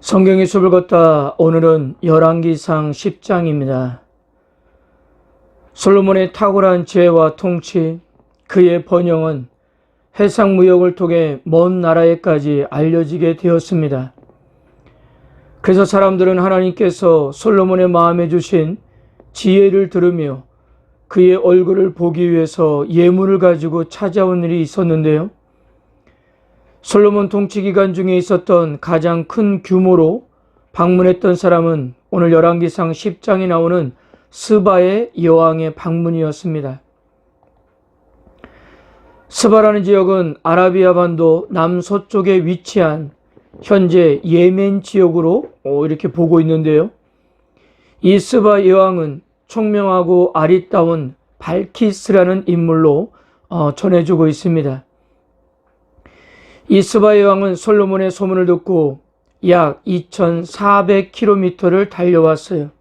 성경의 숲을 걷다 오늘은 열왕기상 10장입니다. 솔로몬의 탁월한 지혜와 통치, 그의 번영은 해상 무역을 통해 먼 나라에까지 알려지게 되었습니다. 그래서 사람들은 하나님께서 솔로몬의 마음에 주신 지혜를 들으며 그의 얼굴을 보기 위해서 예물을 가지고 찾아온 일이 있었는데요. 솔로몬 통치 기간 중에 있었던 가장 큰 규모로 방문했던 사람은 오늘 열왕기상 10장에 나오는 스바의 여왕의 방문이었습니다. 스바라는 지역은 아라비아 반도 남서쪽에 위치한 현재 예멘 지역으로 이렇게 보고 있는데요. 이 스바 여왕은 총명하고 아리따운 발키스라는 인물로 전해주고 있습니다. 이 스바 여왕은 솔로몬의 소문을 듣고 약 2400km를 달려왔어요.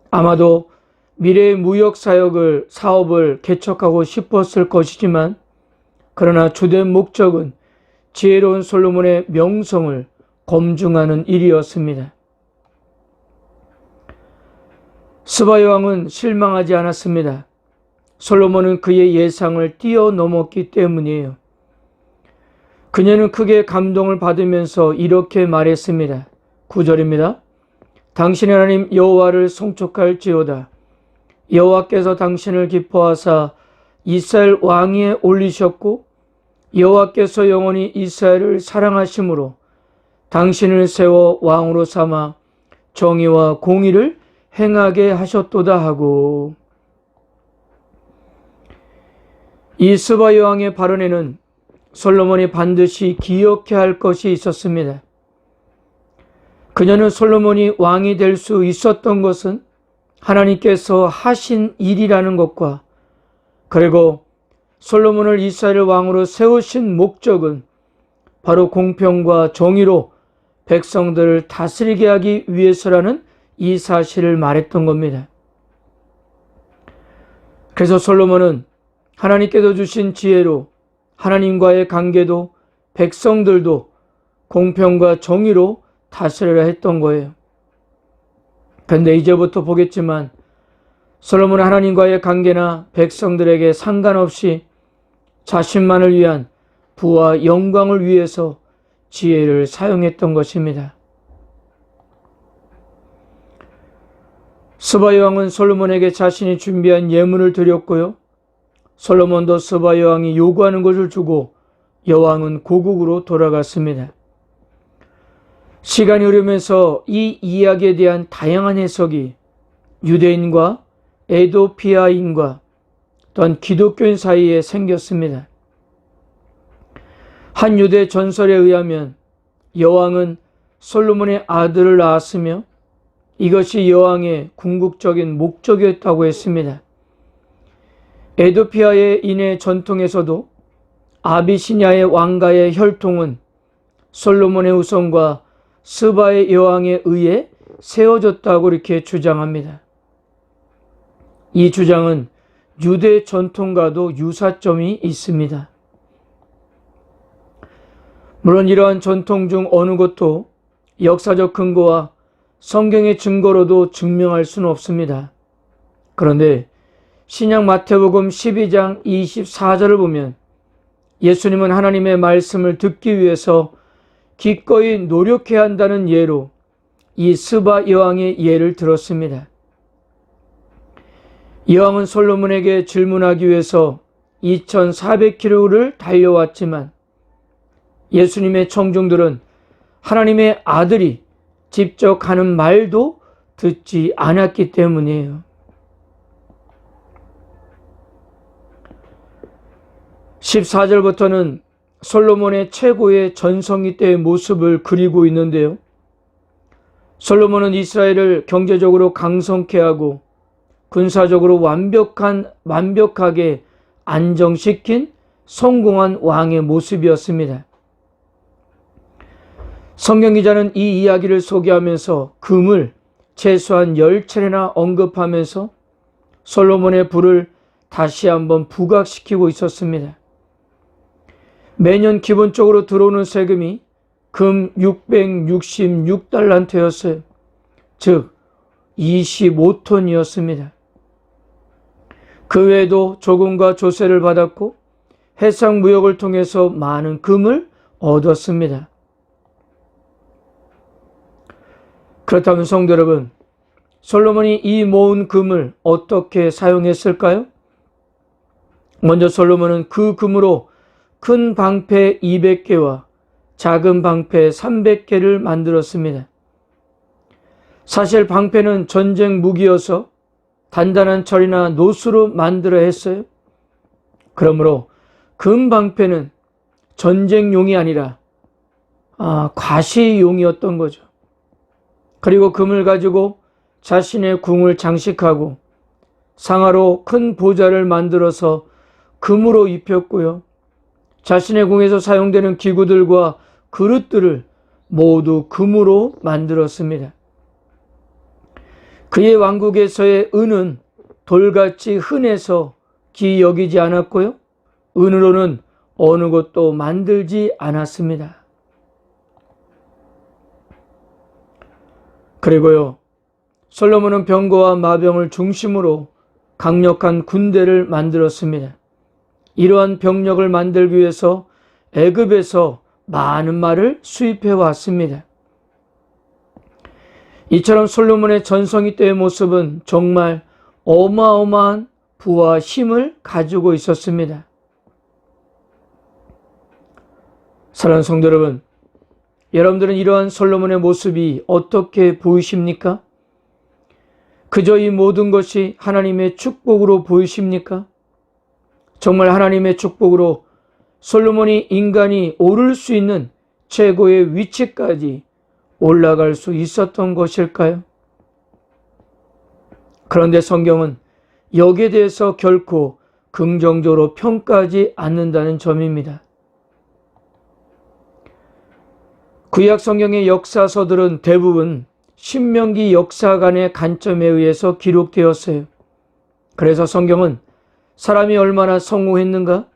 아마도 미래의 무역 사업을 개척하고 싶었을 것이지만 그러나 주된 목적은 지혜로운 솔로몬의 명성을 검증하는 일이었습니다. 스바 여왕은 실망하지 않았습니다. 솔로몬은 그의 예상을 뛰어넘었기 때문이에요. 그녀는 크게 감동을 받으면서 이렇게 말했습니다. 9절입니다. 당신의 하나님 여호와를 송축할지어다. 여호와께서 당신을 기뻐하사 이스라엘 왕위에 올리셨고 여호와께서 영원히 이스라엘을 사랑하심으로 당신을 세워 왕으로 삼아 정의와 공의를 행하게 하셨도다 하고. 이 스바 여왕의 발언에는 솔로몬이 반드시 기억해야 할 것이 있었습니다. 그녀는 솔로몬이 왕이 될 수 있었던 것은 하나님께서 하신 일이라는 것과 그리고 솔로몬을 이스라엘 왕으로 세우신 목적은 바로 공평과 정의로 백성들을 다스리게 하기 위해서라는 이 사실을 말했던 겁니다. 그래서 솔로몬은 하나님께서 주신 지혜로 하나님과의 관계도 백성들도 공평과 정의로 다스려야 했던 거예요. 그런데 이제부터 보겠지만 솔로몬은 하나님과의 관계나 백성들에게 상관없이 자신만을 위한 부와 영광을 위해서 지혜를 사용했던 것입니다. 스바 여왕은 솔로몬에게 자신이 준비한 예물을 드렸고요. 솔로몬도 스바 여왕이 요구하는 것을 주고 여왕은 고국으로 돌아갔습니다. 시간이 흐르면서 이 이야기에 대한 다양한 해석이 유대인과 에도피아인과 또한 기독교인 사이에 생겼습니다. 한 유대 전설에 의하면 여왕은 솔로몬의 아들을 낳았으며 이것이 여왕의 궁극적인 목적이었다고 했습니다. 에도피아의 인해 전통에서도 아비시니아의 왕가의 혈통은 솔로몬의 후손과 스바의 여왕에 의해 세워졌다고 이렇게 주장합니다. 이 주장은 유대 전통과도 유사점이 있습니다. 물론 이러한 전통 중 어느 것도 역사적 근거와 성경의 증거로도 증명할 수는 없습니다. 그런데 신약 마태복음 12장 24절을 보면 예수님은 하나님의 말씀을 듣기 위해서 기꺼이 노력해야 한다는 예로 이 스바 여왕의 예를 들었습니다. 여왕은 솔로몬에게 질문하기 위해서 2400km를 달려왔지만 예수님의 청중들은 하나님의 아들이 직접 하는 말도 듣지 않았기 때문이에요. 14절부터는 솔로몬의 최고의 전성기 때의 모습을 그리고 있는데요. 솔로몬은 이스라엘을 경제적으로 강성케 하고 군사적으로 완벽하게 안정시킨 성공한 왕의 모습이었습니다. 성경 기자는 이 이야기를 소개하면서 금을 최소한 10차례나 언급하면서 솔로몬의 부를 다시 한번 부각시키고 있었습니다. 매년 기본적으로 들어오는 세금이 금 666달란트였어요. 즉 25톤이었습니다. 그 외에도 조공과 조세를 받았고 해상 무역을 통해서 많은 금을 얻었습니다. 그렇다면 성도 여러분, 솔로몬이 이 모은 금을 어떻게 사용했을까요? 먼저 솔로몬은 그 금으로 큰 방패 200개와 작은 방패 300개를 만들었습니다. 사실 방패는 전쟁 무기여서 단단한 철이나 노수로 만들어야 했어요. 그러므로 금 방패는 전쟁용이 아니라 과시용이었던 거죠. 그리고 금을 가지고 자신의 궁을 장식하고 상하로 큰 보좌를 만들어서 금으로 입혔고요. 자신의 궁에서 사용되는 기구들과 그릇들을 모두 금으로 만들었습니다. 그의 왕국에서의 은은 돌같이 흔해서 귀히 여기지 않았고요. 은으로는 어느 것도 만들지 않았습니다. 그리고요, 솔로몬은 병거와 마병을 중심으로 강력한 군대를 만들었습니다. 이러한 병력을 만들기 위해서 애굽에서 많은 말을 수입해 왔습니다. 이처럼 솔로몬의 전성기 때의 모습은 정말 어마어마한 부와 힘을 가지고 있었습니다. 사랑하는 성도 여러분, 여러분들은 이러한 솔로몬의 모습이 어떻게 보이십니까? 그저 이 모든 것이 하나님의 축복으로 보이십니까? 정말 하나님의 축복으로 솔로몬이 인간이 오를 수 있는 최고의 위치까지 올라갈 수 있었던 것일까요? 그런데 성경은 여기에 대해서 결코 긍정적으로 평가하지 않는다는 점입니다. 구약 성경의 역사서들은 대부분 신명기 역사관의 관점에 의해서 기록되었어요. 그래서 성경은 사람이 얼마나 성공했는가,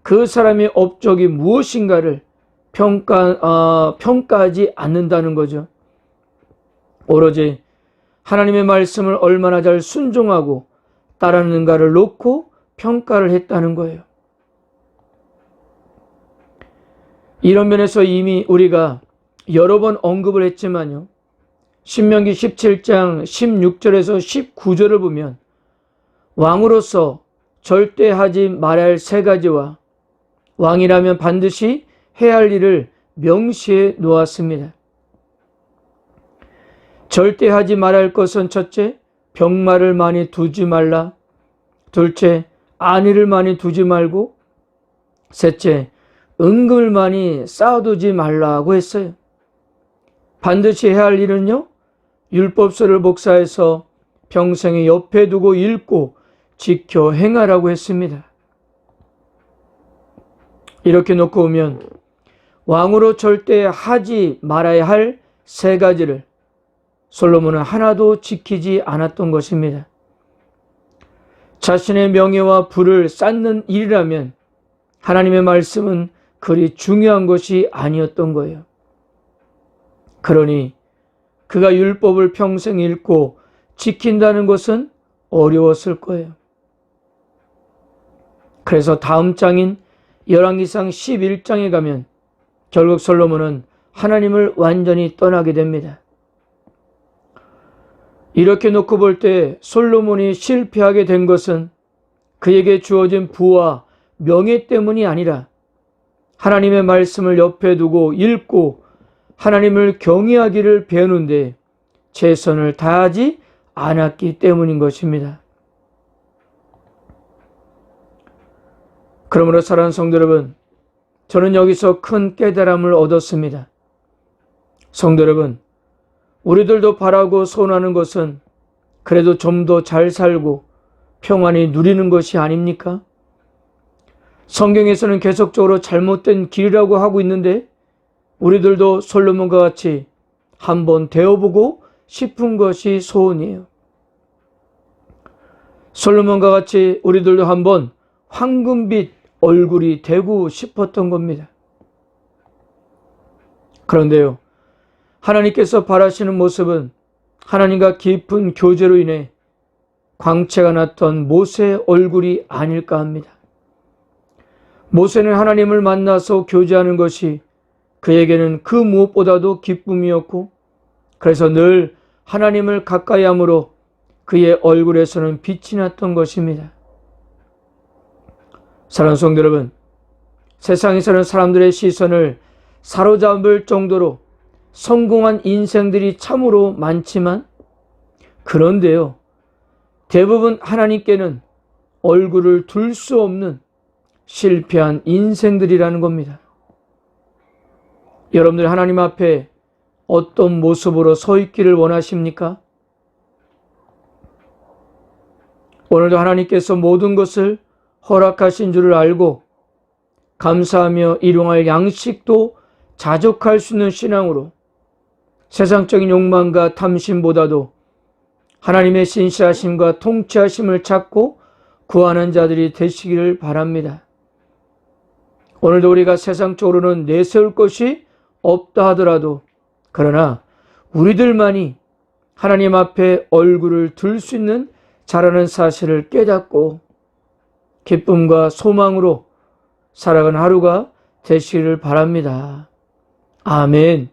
그 사람의 업적이 무엇인가를 평가하지 않는다는 거죠. 오로지 하나님의 말씀을 얼마나 잘 순종하고 따르는가를 놓고 평가를 했다는 거예요. 이런 면에서 이미 우리가 여러 번 언급을 했지만요, 신명기 17장 16절에서 19절을 보면 왕으로서 절대 하지 말아야 할 세 가지와 왕이라면 반드시 해야 할 일을 명시해 놓았습니다. 절대 하지 말아야 할 것은 첫째, 병마를 많이 두지 말라. 둘째, 안위를 많이 두지 말고, 셋째, 은금을 많이 쌓아두지 말라고 했어요. 반드시 해야 할 일은요, 율법서를 복사해서 평생에 옆에 두고 읽고 지켜 행하라고 했습니다. 이렇게 놓고 보면 왕으로 절대 하지 말아야 할 세 가지를 솔로몬은 하나도 지키지 않았던 것입니다. 자신의 명예와 부를 쌓는 일이라면 하나님의 말씀은 그리 중요한 것이 아니었던 거예요. 그러니 그가 율법을 평생 읽고 지킨다는 것은 어려웠을 거예요. 그래서 다음 장인 열왕기상 11장에 가면 결국 솔로몬은 하나님을 완전히 떠나게 됩니다. 이렇게 놓고 볼 때 솔로몬이 실패하게 된 것은 그에게 주어진 부와 명예 때문이 아니라 하나님의 말씀을 옆에 두고 읽고 하나님을 경외하기를 배우는데 최선을 다하지 않았기 때문인 것입니다. 그러므로 사랑하는 성도 여러분, 저는 여기서 큰 깨달음을 얻었습니다. 성도 여러분, 우리들도 바라고 소원하는 것은 그래도 좀 더 잘 살고 평안히 누리는 것이 아닙니까? 성경에서는 계속적으로 잘못된 길이라고 하고 있는데 우리들도 솔로몬과 같이 한번 되어보고 싶은 것이 소원이에요. 솔로몬과 같이 우리들도 한번 황금빛 얼굴이 되고 싶었던 겁니다. 그런데요, 하나님께서 바라시는 모습은 하나님과 깊은 교제로 인해 광채가 났던 모세의 얼굴이 아닐까 합니다. 모세는 하나님을 만나서 교제하는 것이 그에게는 그 무엇보다도 기쁨이었고, 그래서 늘 하나님을 가까이 함으로 그의 얼굴에서는 빛이 났던 것입니다. 사랑하는 성도 여러분, 세상에서는 사람들의 시선을 사로잡을 정도로 성공한 인생들이 참으로 많지만, 그런데요, 대부분 하나님께는 얼굴을 둘 수 없는 실패한 인생들이라는 겁니다. 여러분들 하나님 앞에 어떤 모습으로 서 있기를 원하십니까? 오늘도 하나님께서 모든 것을 허락하신 줄을 알고 감사하며 일용할 양식도 자족할 수 있는 신앙으로 세상적인 욕망과 탐심보다도 하나님의 신실하심과 통치하심을 찾고 구하는 자들이 되시기를 바랍니다. 오늘도 우리가 세상적으로는 내세울 것이 없다 하더라도, 그러나 우리들만이 하나님 앞에 얼굴을 들 수 있는 자라는 사실을 깨닫고 기쁨과 소망으로 살아가는 하루가 되시기를 바랍니다. 아멘.